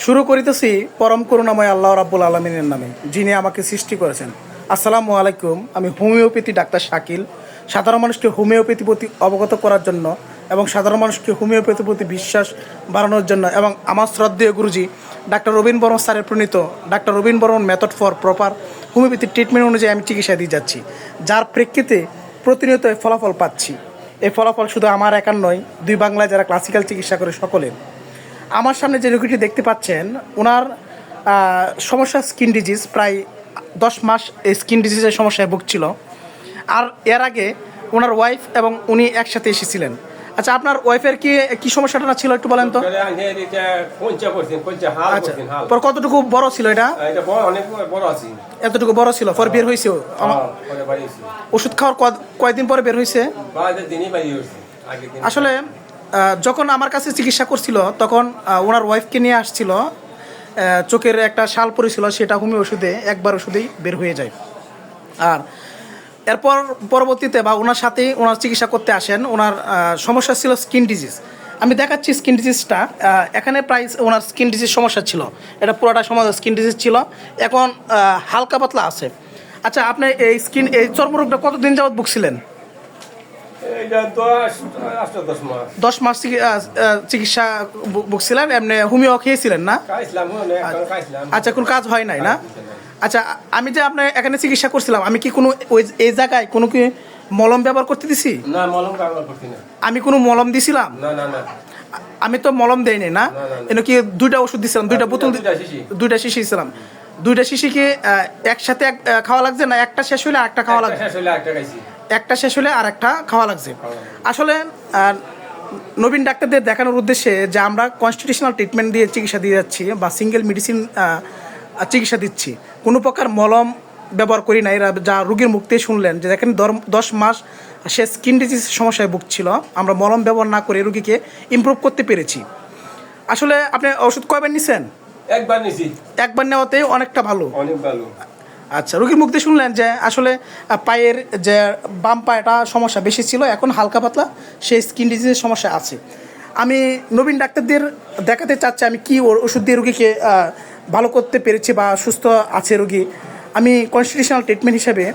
শুরু করিতেছি পরম করুণাময় আল্লাহ রাব্বুল আলমিনের নামে, যিনি আমাকে সৃষ্টি করেছেন। আসসালামু আলাইকুম। আমি হোমিওপ্যাথি ডাক্তার শাকিল। সাধারণ মানুষকে হোমিওপ্যাথি প্রতি অবগত করার জন্য এবং সাধারণ মানুষকে হোমিওপ্যাথি প্রতি বিশ্বাস বাড়ানোর জন্য এবং আমার শ্রদ্ধেয় গুরুজি ডাক্তার রবীন বর্মন স্যারের প্রণীত doctor Rabin Barman method for proper homeopathy treatment অনুযায়ী আমি চিকিৎসা দিয়ে যাচ্ছি, যার প্রেক্ষিতে প্রতিনিয়ত ফলাফল পাচ্ছি। এই ফলাফল শুধু আমার একার নয়, দুই বাংলায় যারা ক্লাসিক্যাল চিকিৎসা করে সকলের। আমার সামনে যে রোগীটি দেখতে পাচ্ছেন, ওনার সমস্যা স্কিন ডিজিজ, প্রায় 10 মাস এই স্কিন ডিজিজের সমস্যায় ভুগছিল। আর এর আগে ওনার ওয়াইফ এবং উনি একসাথে এসেছিলেন। আচ্ছা, আপনার ওয়াইফের কি সমস্যাটা না ছিল একটু বলেন তো। আচ্ছা, পর কতটুকু বড় ছিল এটা? এতটুকু বড় ছিল, পরে বের হয়েছে। ওষুধ খাওয়ার কয়দিন পরে বের হয়েছে? আসলে যখন আমার কাছে চিকিৎসা করছিল তখন ওনার ওয়াইফকে নিয়ে আসছিল, চোখের একটা শাল পড়েছিল, সেটা হোমিও ওষুধে একবার ওষুধেই বের হয়ে যায়। আর এরপর পরবর্তীতে বা ওনার সাথেই ওনার চিকিৎসা করতে আসেন। ওনার সমস্যা ছিল স্কিন ডিজিজ। আমি দেখাচ্ছি স্কিন ডিজিজটা। এখানে প্রায় ওনার স্কিন ডিজিজ সমস্যা ছিল, এটা পুরোটা স্কিন ডিজিজ ছিল, এখন হালকা পাতলা আছে। আচ্ছা, আপনি এই চর্মরোগটা কতদিন যাবৎ ভুগছিলেন? 10 মাস চিকিৎসা ভুগছিলেন। এমনি হোমিও খেয়েছিলেন না? আচ্ছা, কোনো কাজ হয় নাই না? আচ্ছা, আমি যে আপনার এখানে চিকিৎসা করছিলাম, আমি কি কোনো এই জায়গায় কোনো কি মলম ব্যবহার করতে দিছি? না, মলম ব্যবহার করছি না। আমি কোনো মলম দিছিলাম? না না না, আমি তো মলম দেইনি না। এনে কি 2টা ওষুধ দিছিলাম, 2টা বোতল, 2টা শিশি দিছিলাম। 2টা শিশি কি একসাথে খাওয়া লাগছে না একটা শেষ হলে আরেকটা খাওয়া লাগছে? একটা শেষ হলে আর একটা খাওয়া লাগছে। আসলে নবীন ডাক্তারদের দেখানোর উদ্দেশ্যে যে আমরা কনস্টিটিউশনাল ট্রিটমেন্ট দিয়ে চিকিৎসা দিয়ে যাচ্ছি বা সিঙ্গেল মেডিসিন চিকিৎসা দিচ্ছি, কোনো প্রকার মলম ব্যবহার করি না। এরা যা রোগীর মুক্তি শুনলেন যে দেখেন 10 মাস সে স্কিন ডিজিজ সমস্যায় ভুগছিল, আমরা মলম ব্যবহার না করে রোগীকে ইমপ্রুভ করতে পেরেছি। আসলে আপনি ওষুধ কয়বার নিছেন? একবার নিছি। একবার নেওয়াতে অনেকটা ভালো, অনেক ভালো। আচ্ছা, রোগীর মুক্তি শুনলেন যে আসলে পায়ের যে বাম পায়েটা সমস্যা বেশি ছিল, এখন হালকা পাতলা সেই স্কিন ডিজিজের সমস্যা আছে। আমি নবীন ডাক্তারদের দেখাতে চাচ্ছি আমি কি ওষুধ দিয়ে রোগীকে ভালো করতে পেরেছি বা সুস্থ আছে রোগী। আমি কনস্টিটিউশনাল ট্রিটমেন্ট হিসেবে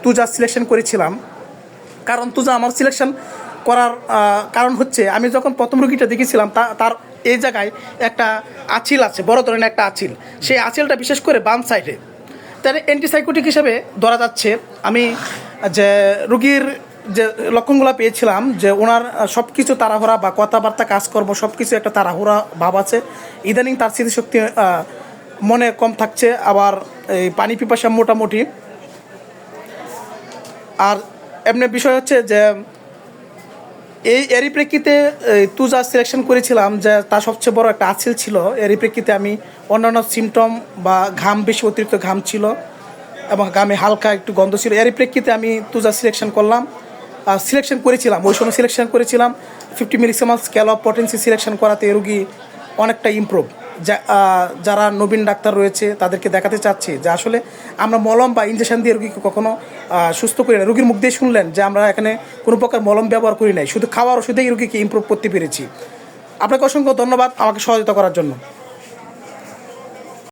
তুজা সিলেকশন করেছিলাম। কারণ তুজা আমার সিলেকশন করার কারণ হচ্ছে, আমি যখন প্রথম রোগীটা দেখেছিলাম তার এই জায়গায় একটা আঁচিল আছে, বড় ধরনের একটা আঁচিল। সেই আঁচিলটা বিশেষ করে বাম সাইডে, তার অ্যান্টিসাইকোটিক হিসেবে ধরা যাচ্ছে। আমি যে রোগীর যে লক্ষণগুলো পেয়েছিলাম যে ওনার সব কিছু তাড়াহুড়া বা কথাবার্তা কাজকর্ম সব কিছু একটা তাড়াহুড়া ভাব আছে। ইদানিং তার স্মৃতিশক্তি মনে কম থাকছে, আবার এই পানি পিপাসা মোটামুটি। আর এমনি বিষয় হচ্ছে যে এরই প্রেক্ষিতে তুজা সিলেকশন করেছিলাম যে তার সবচেয়ে বড় একটা আঁচিল ছিল। এরই প্রেক্ষিতে আমি অন্যান্য সিমটম বা ঘাম, বেশি অতিরিক্ত ঘাম ছিল এবং ঘামে হালকা একটু গন্ধ ছিল, এরই প্রেক্ষিতে আমি তুজা সিলেকশন করেছিলাম। ওই সময় সিলেকশন করেছিলাম 50 millesimal scale of potency selection করাতে রোগী অনেকটা ইমপ্রুভ। যারা নবীন ডাক্তার রয়েছে তাদেরকে দেখাতে চাচ্ছি যে আসলে আমরা মলম বা ইঞ্জেকশন দিয়ে রোগীকে কখনো সুস্থ করি না। রোগীর মুখ দিয়ে শুনলেন যে আমরা এখানে কোনো প্রকার মলম ব্যবহার করি নাই, শুধু খাওয়ার ওষুধেই রোগীকে ইমপ্রুভ করতে পেরেছি। আপনাকে অসংখ্য ধন্যবাদ আমাকে সহযোগিতা করার জন্য।